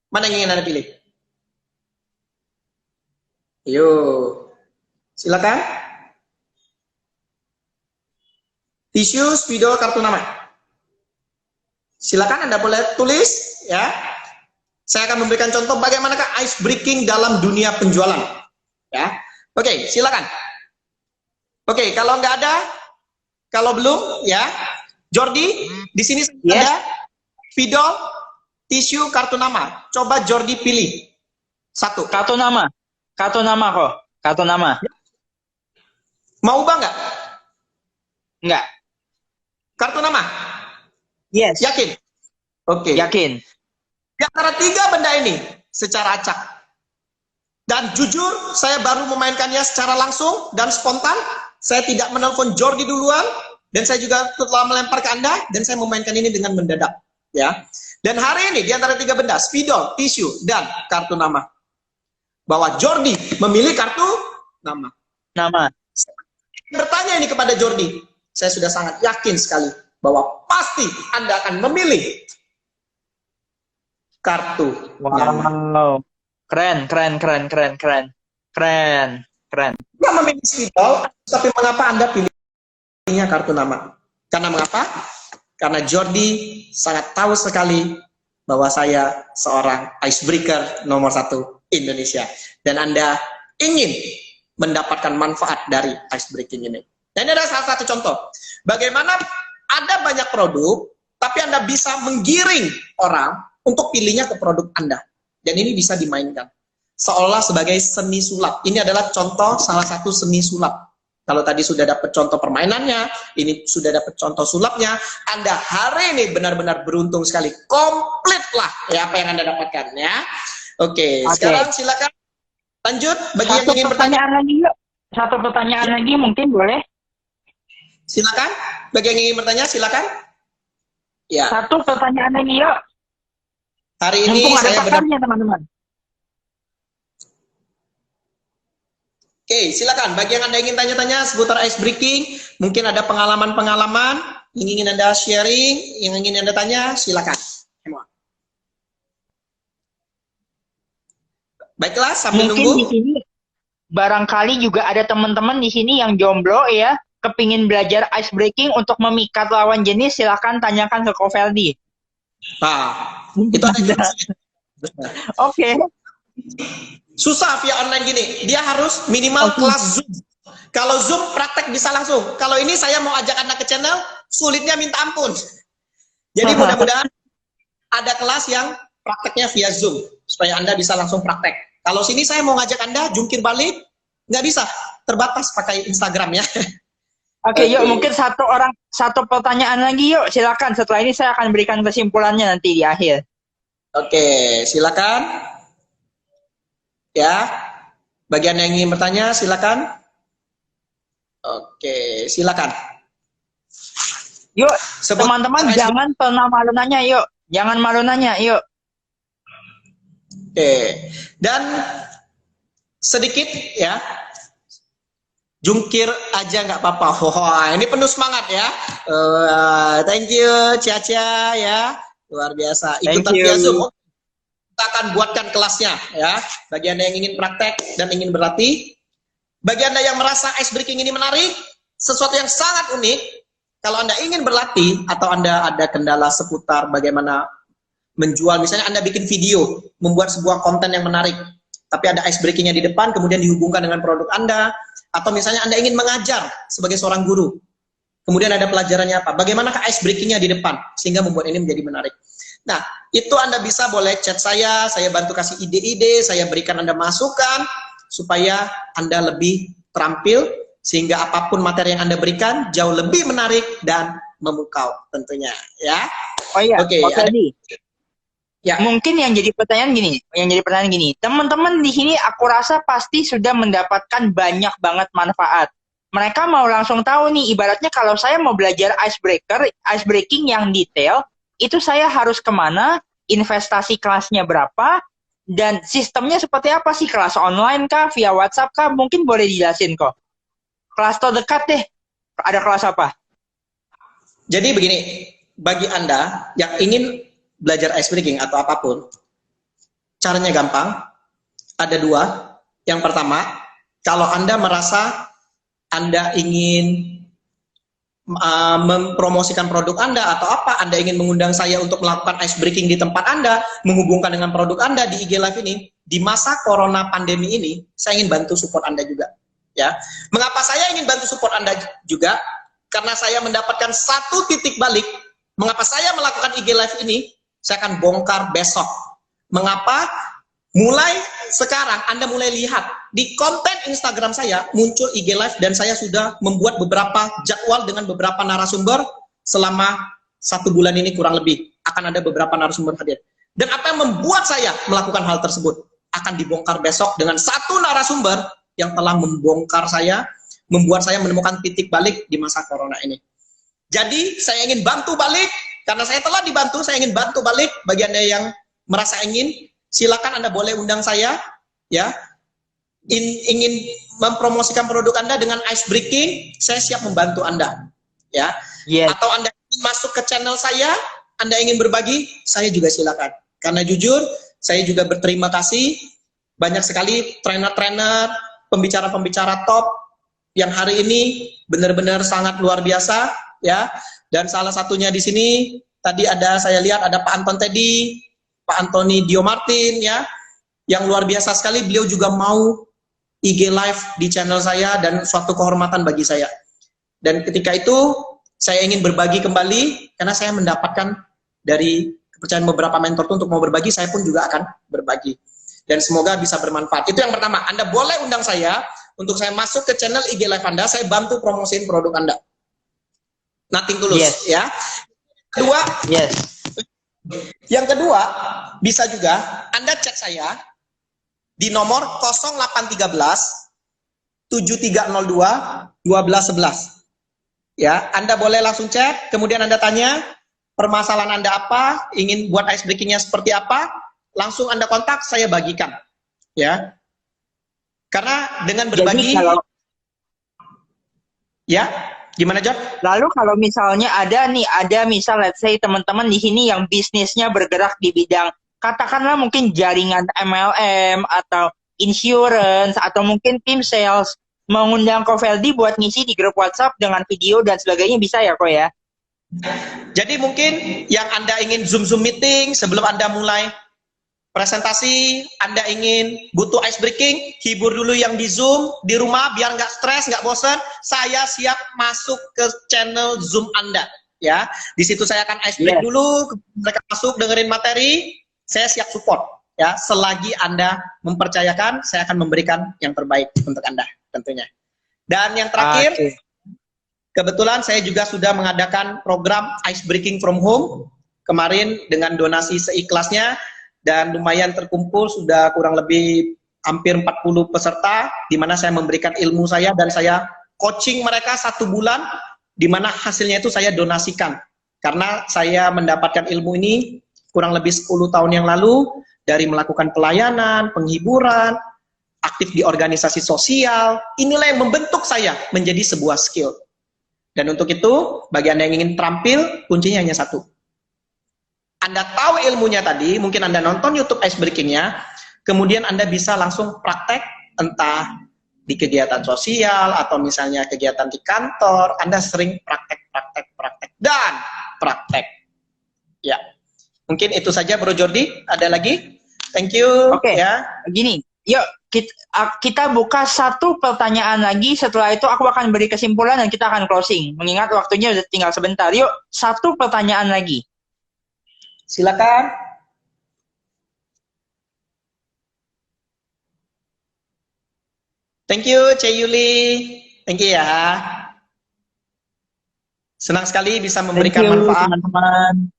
Mana yang ingin Anda pilih? Ayo, silakan. Tisu, spidol, kartu nama. Silakan Anda boleh tulis, ya. Saya akan memberikan contoh bagaimanakah ice breaking dalam dunia penjualan. Ya, oke, silakan. Oke, kalau nggak ada, kalau belum, ya, Jordi, di sini ada spidol, tisu, kartu nama. Coba Jordi pilih satu. Kartu nama kok, kartu nama. Mau ubah nggak? Nggak. Kartu nama? Yes. Yakin? Oke. Yakin. Di antara 3 benda ini, secara acak. Dan jujur, saya baru memainkannya secara langsung dan spontan. Saya tidak menelpon Jordi duluan. dan saya juga telah melempar ke Anda, dan saya memainkan ini dengan mendadak. Ya. Dan hari ini, di antara 3 benda, spidol, tisu, dan kartu nama. Bahwa Jordi memilih kartu nama. Nama. Bertanya ini kepada Jordi, saya sudah sangat yakin sekali bahwa pasti Anda akan memilih kartu nama. Wow. Keren. Tidak memilih spidol, tapi mengapa Anda pilihnya kartu nama? Karena mengapa? Karena Jordi sangat tahu sekali bahwa saya seorang icebreaker nomor 1 Indonesia. Dan Anda ingin mendapatkan manfaat dari icebreaking ini. Dan ini adalah salah satu contoh. Bagaimana ada banyak produk, tapi Anda bisa menggiring orang untuk pilihnya ke produk Anda. Dan ini bisa dimainkan. Seolah sebagai seni sulap. Ini adalah contoh salah satu seni sulap. Kalau tadi sudah dapat contoh permainannya, ini sudah dapat contoh sulapnya, Anda hari ini benar-benar beruntung sekali. Komplit lah ya apa yang Anda dapatkan ya. Oke. Sekarang silakan lanjut bagi yang ingin bertanya. Satu pertanyaan lagi mungkin boleh? Silakan. Bagi yang ingin bertanya silakan. Ya. Satu pertanyaan lagi yuk. Hari ini mumpung saya ada pakarnya teman-teman. Oke, silakan. Bagi yang Anda ingin tanya-tanya seputar ice breaking, mungkin ada pengalaman-pengalaman yang ingin Anda sharing, yang ingin Anda tanya, silakan. Baiklah, sambil mungkin nunggu. Di sini barangkali juga ada teman-teman di sini yang jomblo ya, kepingin belajar ice breaking untuk memikat lawan jenis, silakan tanyakan ke Kofeldi. Nah, itu ada. Oke. Susah via online gini, dia harus minimal kelas Zoom. Kalau Zoom praktek bisa langsung. Kalau ini saya mau ajak Anda ke channel, sulitnya minta ampun. Jadi mudah-mudahan ada kelas yang prakteknya via Zoom, supaya Anda bisa langsung praktek. Kalau sini saya mau ngajak Anda jungkir balik, nggak bisa, terbatas pakai Instagram ya. Oke, yuk mungkin satu pertanyaan lagi yuk, silakan. Setelah ini saya akan berikan kesimpulannya nanti di akhir. Oke, silakan. Ya, bagi Anda yang ingin bertanya, silakan. Oke, silakan. Yuk, teman-teman jangan pernah malu nanya, yuk. Jangan malu nanya, yuk. Oke, dan sedikit ya, jungkir aja nggak apa-apa. Wah, ini penuh semangat ya. Thank you, Cia ya, luar biasa. Ikutan via Zoom. Kita akan buatkan kelasnya ya. Bagi Anda yang ingin praktek dan ingin berlatih, bagi Anda yang merasa ice breaking ini menarik, sesuatu yang sangat unik. Kalau Anda ingin berlatih atau Anda ada kendala seputar bagaimana menjual, misalnya Anda bikin video, membuat sebuah konten yang menarik, tapi ada ice breakingnya di depan, kemudian dihubungkan dengan produk Anda, atau misalnya Anda ingin mengajar sebagai seorang guru, kemudian ada pelajarannya apa, bagaimana ice breakingnya di depan, sehingga membuat ini menjadi menarik. Nah, itu Anda bisa boleh chat saya bantu kasih ide-ide, saya berikan Anda masukan, supaya Anda lebih terampil, sehingga apapun materi yang Anda berikan, jauh lebih menarik dan memukau tentunya, ya. Oh iya, oke. Ya, mungkin yang jadi pertanyaan gini, teman-teman di sini aku rasa pasti sudah mendapatkan banyak banget manfaat. Mereka mau langsung tahu nih, ibaratnya kalau saya mau belajar ice breaking yang detail, itu saya harus kemana, investasi kelasnya berapa, dan sistemnya seperti apa sih, kelas online kah, via WhatsApp kah, mungkin boleh dijelasin kok. Kelas terdekat deh, ada kelas apa? Jadi begini, bagi Anda yang ingin belajar ice breaking atau apapun, caranya gampang, ada 2. Yang pertama, kalau Anda merasa Anda ingin mempromosikan produk Anda atau apa, Anda ingin mengundang saya untuk melakukan ice breaking di tempat Anda, menghubungkan dengan produk Anda di IG Live ini, di masa corona pandemi ini, saya ingin bantu support Anda juga. Ya, mengapa saya ingin bantu support Anda juga? Karena saya mendapatkan satu titik balik, mengapa saya melakukan IG Live ini, saya akan bongkar besok. Mengapa? Mulai sekarang Anda mulai lihat di konten Instagram saya muncul IG Live, dan saya sudah membuat beberapa jadwal dengan beberapa narasumber selama 1 bulan ini kurang lebih. Akan ada beberapa narasumber hadir. Dan apa yang membuat saya melakukan hal tersebut akan dibongkar besok dengan satu narasumber yang telah membongkar saya, membuat saya menemukan titik balik di masa corona ini. Jadi saya ingin bantu balik, karena saya telah dibantu, saya ingin bantu balik. Bagi Anda yang merasa ingin, silakan Anda boleh undang saya, ya. Ingin mempromosikan produk Anda dengan ice breaking, saya siap membantu Anda, ya. Yes. Atau Anda ingin masuk ke channel saya, Anda ingin berbagi, saya juga silakan. Karena jujur, saya juga berterima kasih banyak sekali trainer-trainer, pembicara-pembicara top yang hari ini benar-benar sangat luar biasa, ya. Dan salah satunya di sini tadi ada, saya lihat ada Pak Anton Teddy, Pak Antoni Dio Martin, ya, yang luar biasa sekali. Beliau juga mau IG live di channel saya, dan suatu kehormatan bagi saya. Dan ketika itu saya ingin berbagi kembali, karena saya mendapatkan dari kepercayaan beberapa mentor itu untuk mau berbagi, saya pun juga akan berbagi. Dan semoga bisa bermanfaat. Itu yang pertama. Anda boleh undang saya untuk saya masuk ke channel IG live Anda, saya bantu promosiin produk Anda. Nothing tulus, Yes. ya. Kedua, Yes. yang kedua, bisa juga Anda chat saya di nomor 0813 7302 1211. Ya, Anda boleh langsung chat, kemudian Anda tanya permasalahan Anda apa, ingin buat ice breaking-nya seperti apa, langsung Anda kontak, saya bagikan. Ya. Karena dengan berbagi, Jadi kalau, ya, gimana John? lalu kalau misalnya ada misal let's say teman-teman di sini yang bisnisnya bergerak di bidang katakanlah mungkin jaringan MLM atau insurance atau mungkin tim sales, mengundang Ko Feldi buat ngisi di grup WhatsApp dengan video dan sebagainya, bisa ya Ko ya? Jadi mungkin yang Anda ingin Zoom meeting sebelum Anda mulai presentasi, Anda ingin butuh ice breaking, hibur dulu yang di Zoom, di rumah biar nggak stres, nggak bosan, saya siap masuk ke channel Zoom Anda. Ya, di situ saya akan ice break dulu, mereka masuk dengerin materi, saya siap support. Ya, selagi Anda mempercayakan, saya akan memberikan yang terbaik untuk Anda tentunya. Dan yang terakhir, kebetulan saya juga sudah mengadakan program Ice Breaking from Home kemarin dengan donasi seikhlasnya, dan lumayan terkumpul, sudah kurang lebih hampir 40 peserta, di mana saya memberikan ilmu saya dan saya coaching mereka 1 bulan, di mana hasilnya itu saya donasikan. Karena saya mendapatkan ilmu ini kurang lebih 10 tahun yang lalu, dari melakukan pelayanan, penghiburan, aktif di organisasi sosial, inilah yang membentuk saya menjadi sebuah skill. Dan untuk itu, bagi Anda yang ingin terampil, kuncinya hanya satu. Anda tahu ilmunya tadi, mungkin Anda nonton YouTube Ice Breaking-nya, kemudian Anda bisa langsung praktek, entah di kegiatan sosial, atau misalnya kegiatan di kantor, Anda sering praktek, dan praktek. Ya, mungkin itu saja Bro Jordi, ada lagi? Thank you. Oke, ya. Gini, yuk kita buka 1 pertanyaan lagi, setelah itu aku akan beri kesimpulan dan kita akan closing. Mengingat waktunya udah tinggal sebentar. Yuk, 1 pertanyaan lagi. Silakan. Thank you, Cek Yuli. Thank you ya. Senang sekali bisa memberikan manfaat. Teman-teman.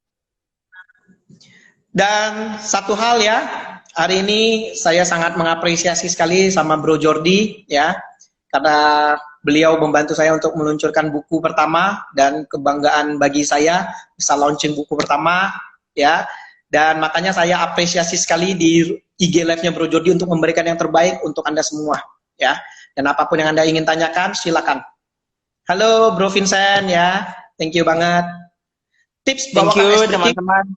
Dan satu hal ya, hari ini saya sangat mengapresiasi sekali sama Bro Jordi ya, karena beliau membantu saya untuk meluncurkan buku pertama, dan kebanggaan bagi saya bisa launching buku pertama ya. Dan makanya saya apresiasi sekali di IG Live-nya Bro Jordi untuk memberikan yang terbaik untuk Anda semua ya. Dan apapun yang Anda ingin tanyakan, silakan. Halo Bro Vincent ya, thank you banget. Tips bawakan teman-teman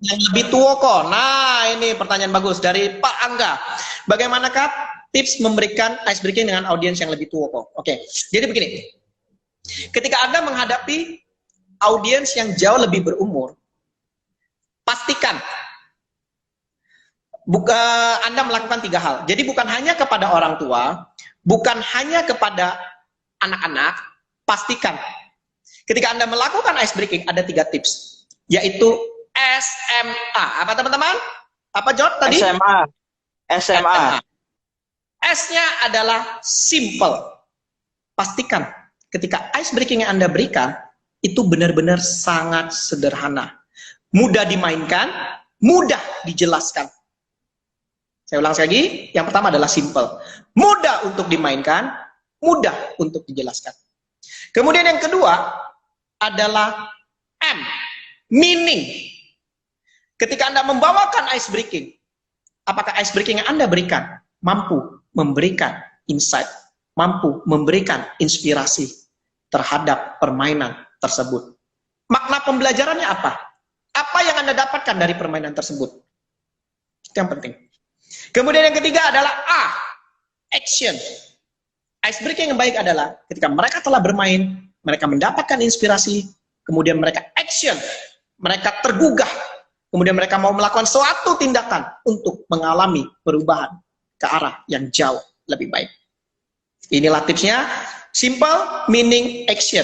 yang lebih tua kok. Nah, ini pertanyaan bagus dari Pak Angga. Bagaimanakah tips memberikan ice breaking dengan audiens yang lebih tua kok? Oke, jadi begini. Ketika Anda menghadapi audiens yang jauh lebih berumur, pastikan Anda melakukan 3 hal. Jadi bukan hanya kepada orang tua, bukan hanya kepada anak-anak, pastikan ketika Anda melakukan ice breaking ada 3 tips, yaitu SMA. Apa teman-teman? Apa Jod tadi? SMA. S-nya adalah simple. Pastikan ketika ice breaking yang Anda berikan itu benar-benar sangat sederhana. Mudah dimainkan, mudah dijelaskan. Saya ulang sekali lagi, yang pertama adalah simple. Mudah untuk dimainkan, mudah untuk dijelaskan. Kemudian yang kedua, adalah M, meaning. Ketika Anda membawakan ice breaking, apakah ice breaking yang Anda berikan mampu memberikan insight, mampu memberikan inspirasi terhadap permainan tersebut? Makna pembelajarannya apa? Apa yang Anda dapatkan dari permainan tersebut? Itu yang penting. Kemudian yang ketiga adalah A, action. Ice breaking yang baik adalah ketika mereka telah bermain, mereka mendapatkan inspirasi, kemudian mereka action, mereka tergugah, kemudian mereka mau melakukan suatu tindakan untuk mengalami perubahan ke arah yang jauh lebih baik. Inilah tipsnya, simple, meaning, action.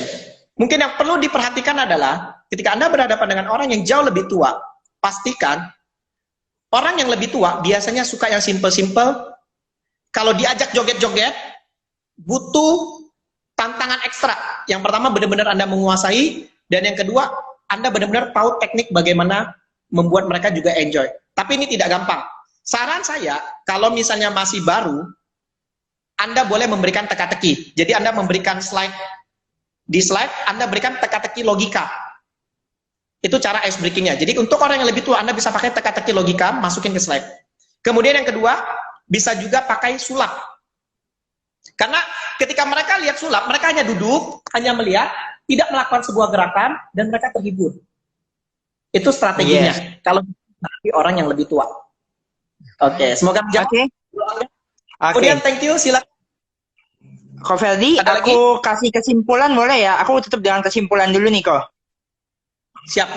Mungkin yang perlu diperhatikan adalah ketika Anda berhadapan dengan orang yang jauh lebih tua, pastikan orang yang lebih tua biasanya suka yang simple-simple. Kalau diajak joget-joget, butuh tantangan ekstra. Yang pertama benar-benar Anda menguasai, dan yang kedua Anda benar-benar tahu teknik bagaimana membuat mereka juga enjoy. Tapi ini tidak gampang. Saran saya, kalau misalnya masih baru, Anda boleh memberikan teka-teki. Jadi Anda memberikan slide, di slide Anda berikan teka-teki logika. Itu cara ice breakingnya. Jadi untuk orang yang lebih tua, Anda bisa pakai teka-teki logika, masukin ke slide. Kemudian yang kedua, bisa juga pakai sulap. Karena ketika mereka lihat sulap, mereka hanya duduk, hanya melihat, tidak melakukan sebuah gerakan, dan mereka terhibur. Itu strateginya. Yes. Kalau orang yang lebih tua. Oke, semoga menjawab. Kemudian thank you, silakan. Ko Ferdi, aku kasih kesimpulan boleh ya? Aku tutup dengan kesimpulan dulu nih, Ko. Siap.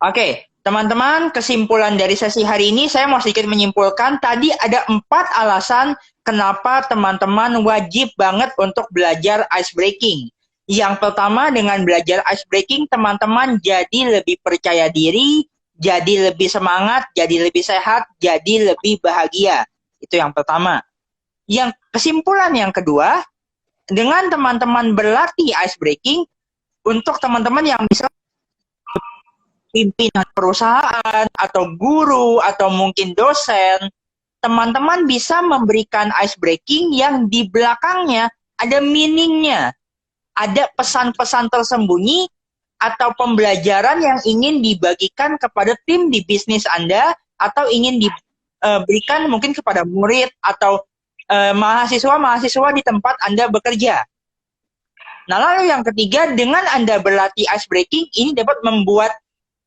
Oke, teman-teman, kesimpulan dari sesi hari ini saya mau sedikit menyimpulkan. Tadi ada 4 alasan kenapa teman-teman wajib banget untuk belajar ice breaking. Yang pertama, dengan belajar ice breaking, teman-teman jadi lebih percaya diri, jadi lebih semangat, jadi lebih sehat, jadi lebih bahagia. Itu yang pertama. Yang kesimpulan yang kedua, dengan teman-teman berlatih ice breaking, untuk teman-teman yang bisa pimpinan perusahaan, atau guru, atau mungkin dosen, teman-teman bisa memberikan ice breaking yang di belakangnya ada meaningnya. Ada pesan-pesan tersembunyi atau pembelajaran yang ingin dibagikan kepada tim di bisnis Anda atau ingin diberikan mungkin kepada murid atau mahasiswa-mahasiswa di tempat Anda bekerja. Nah, lalu yang ketiga, dengan Anda berlatih ice breaking, ini dapat membuat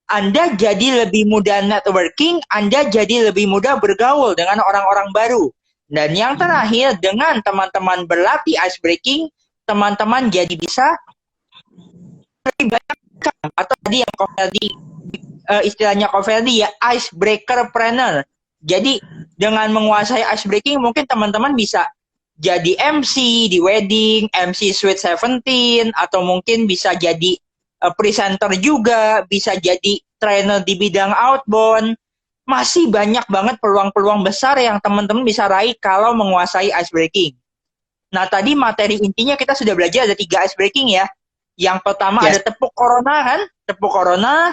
Anda jadi lebih mudah networking, Anda jadi lebih mudah bergaul dengan orang-orang baru. Dan yang terakhir, dengan teman-teman berlatih ice breaking, teman-teman jadi bisa lebih banyak, atau tadi yang Kofeldi, istilahnya Kofeldi ya, icebreaker-planner. Jadi dengan menguasai ice breaking mungkin teman-teman bisa jadi MC di wedding, MC Sweet 17, atau mungkin bisa jadi presenter juga, bisa jadi trainer di bidang outbound. Masih banyak banget peluang-peluang besar yang teman-teman bisa raih kalau menguasai ice breaking. Nah, tadi materi intinya kita sudah belajar ada 3 ice breaking ya. Yang pertama ada tepuk corona kan, tepuk corona.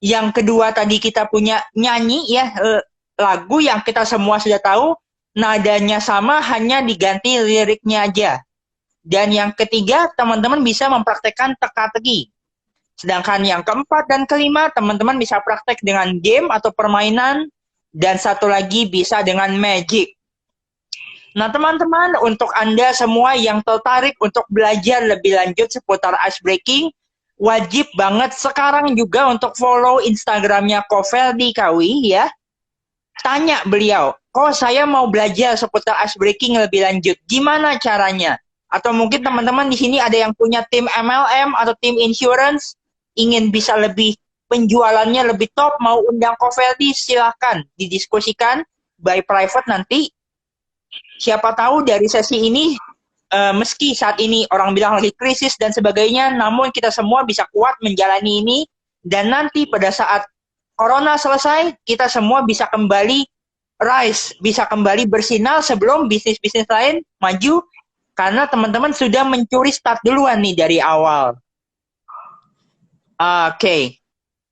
Yang kedua tadi kita punya nyanyi ya, lagu yang kita semua sudah tahu, nadanya sama, hanya diganti liriknya aja. Dan yang ketiga, teman-teman bisa mempraktekkan teka-teki. Sedangkan yang keempat dan kelima, teman-teman bisa praktek dengan game atau permainan, dan satu lagi bisa dengan magic. Nah, teman-teman, untuk Anda semua yang tertarik untuk belajar lebih lanjut seputar ice breaking, wajib banget sekarang juga untuk follow Instagramnya Kofeldi Kawi ya. Tanya beliau, kok saya mau belajar seputar ice breaking lebih lanjut, gimana caranya? Atau mungkin teman-teman di sini ada yang punya tim MLM atau tim insurance, ingin bisa lebih penjualannya lebih top, mau undang Kofeldi, silahkan didiskusikan by private nanti. Siapa tahu dari sesi ini, meski saat ini orang bilang lagi krisis dan sebagainya, namun kita semua bisa kuat menjalani ini, dan nanti pada saat Corona selesai, kita semua bisa kembali rise, bisa kembali bersinar sebelum bisnis-bisnis lain maju, karena teman-teman sudah mencuri start duluan nih dari awal. Oke.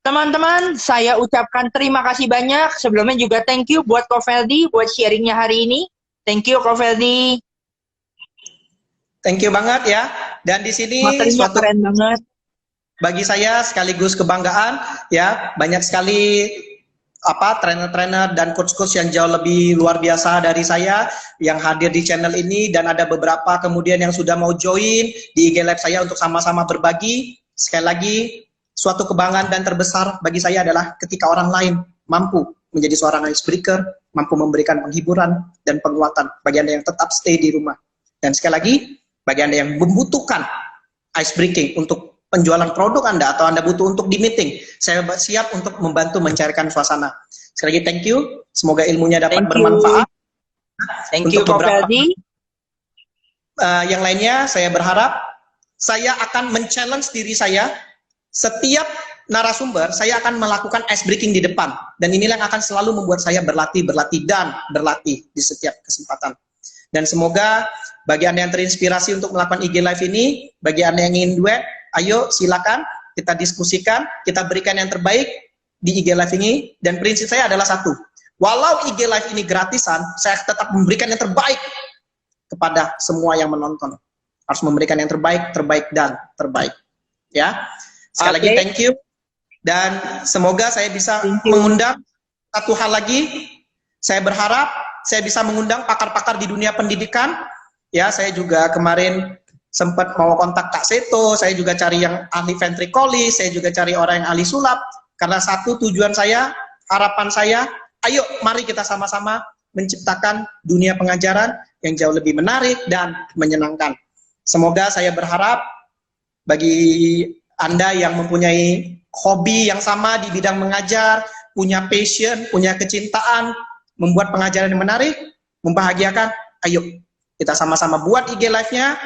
Teman-teman, saya ucapkan terima kasih banyak. Sebelumnya juga thank you buat Kofeldi buat sharingnya hari ini. Thank you, Kofeldi. Thank you banget ya. Dan di sini materinya keren banget. bagi saya sekaligus kebanggaan ya, banyak sekali trainer-trainer dan coach-coach yang jauh lebih luar biasa dari saya yang hadir di channel ini, dan ada beberapa kemudian yang sudah mau join di IG Live saya untuk sama-sama berbagi. Sekali lagi, suatu kebanggaan dan terbesar bagi saya adalah ketika orang lain mampu menjadi seorang icebreaker, mampu memberikan penghiburan dan penguatan bagi Anda yang tetap stay di rumah. Dan sekali lagi, bagi Anda yang membutuhkan icebreaking untuk penjualan produk Anda atau Anda butuh untuk di meeting, saya siap untuk membantu mencairkan suasana. Sekali lagi thank you, semoga ilmunya dapat bermanfaat. Thank you, Ko Feldy. Yang lainnya saya berharap saya akan men-challenge diri saya, setiap narasumber saya akan melakukan ice breaking di depan, dan inilah yang akan selalu membuat saya berlatih di setiap kesempatan. Dan semoga bagi Anda yang terinspirasi untuk melakukan IG Live ini, bagi Anda yang ingin duet, ayo silakan kita diskusikan, kita berikan yang terbaik di IG Live ini. Dan prinsip saya adalah satu, walau IG Live ini gratisan, saya tetap memberikan yang terbaik kepada semua yang menonton. Harus memberikan yang terbaik, dan terbaik. Ya, sekali lagi thank you, dan semoga saya bisa mengundang satu hal lagi. Saya berharap saya bisa mengundang pakar-pakar di dunia pendidikan. Ya, saya juga kemarin sempat mau kontak Kak Seto, saya juga cari yang ahli ventrikolis, saya juga cari orang yang ahli sulap, karena satu tujuan saya, harapan saya, ayo mari kita sama-sama menciptakan dunia pengajaran yang jauh lebih menarik dan menyenangkan. Semoga saya berharap bagi Anda yang mempunyai hobi yang sama di bidang mengajar, punya passion, punya kecintaan, membuat pengajaran yang menarik, membahagiakan, ayo kita sama-sama buat IG Live-nya.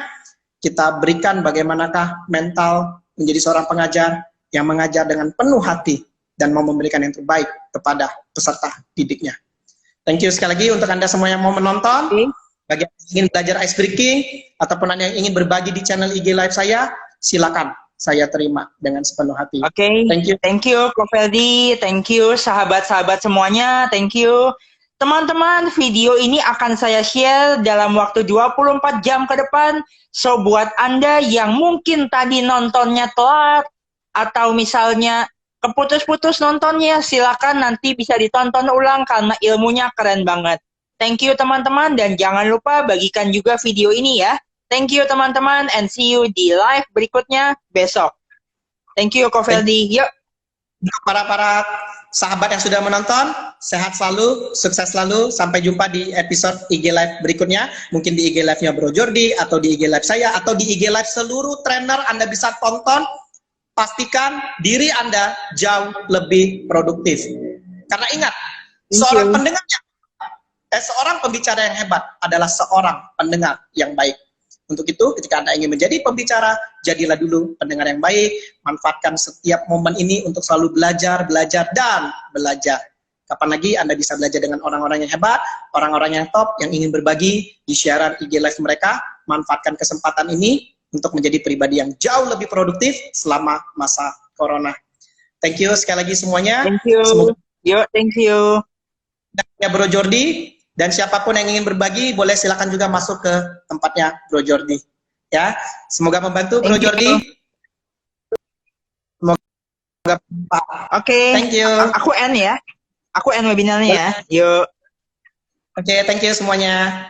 Kita berikan bagaimanakah mental menjadi seorang pengajar yang mengajar dengan penuh hati dan mau memberikan yang terbaik kepada peserta didiknya. Thank you sekali lagi untuk Anda semua yang mau menonton. Bagi yang ingin belajar ice breaking ataupun Anda yang ingin berbagi di channel IG Live saya, silakan, saya terima dengan sepenuh hati. Thank you Ko Feldy, thank you sahabat-sahabat semuanya, thank you. Teman-teman, video ini akan saya share dalam waktu 24 jam ke depan. So, buat Anda yang mungkin tadi nontonnya telat, atau misalnya keputus-putus nontonnya, silakan nanti bisa ditonton ulang karena ilmunya keren banget. Thank you teman-teman, dan jangan lupa bagikan juga video ini ya. Thank you teman-teman, and see you di live berikutnya besok. Thank you Ko Feldy. Yuk. Para sahabat yang sudah menonton, sehat selalu, sukses selalu, sampai jumpa di episode IG Live berikutnya, mungkin di IG Live-nya Bro Jordi, atau di IG Live saya, atau di IG Live seluruh trainer Anda bisa tonton. Pastikan diri Anda jauh lebih produktif. Karena ingat, seorang pembicara yang hebat adalah seorang pendengar yang baik. Untuk itu, ketika Anda ingin menjadi pembicara, jadilah dulu pendengar yang baik, manfaatkan setiap momen ini untuk selalu belajar, dan belajar. Kapan lagi Anda bisa belajar dengan orang-orang yang hebat, orang-orang yang top, yang ingin berbagi di siaran IG Live mereka. Manfaatkan kesempatan ini untuk menjadi pribadi yang jauh lebih produktif selama masa Corona. Thank you sekali lagi semuanya. Thank you. Thank you. Dan Bro Jordi. Dan siapapun yang ingin berbagi, boleh silakan juga masuk ke tempatnya Bro Jordi. Ya, semoga membantu Bro Jordi. Semoga. Thank you. Aku end ya. Aku end webinarnya ya. Yuk. Thank you semuanya.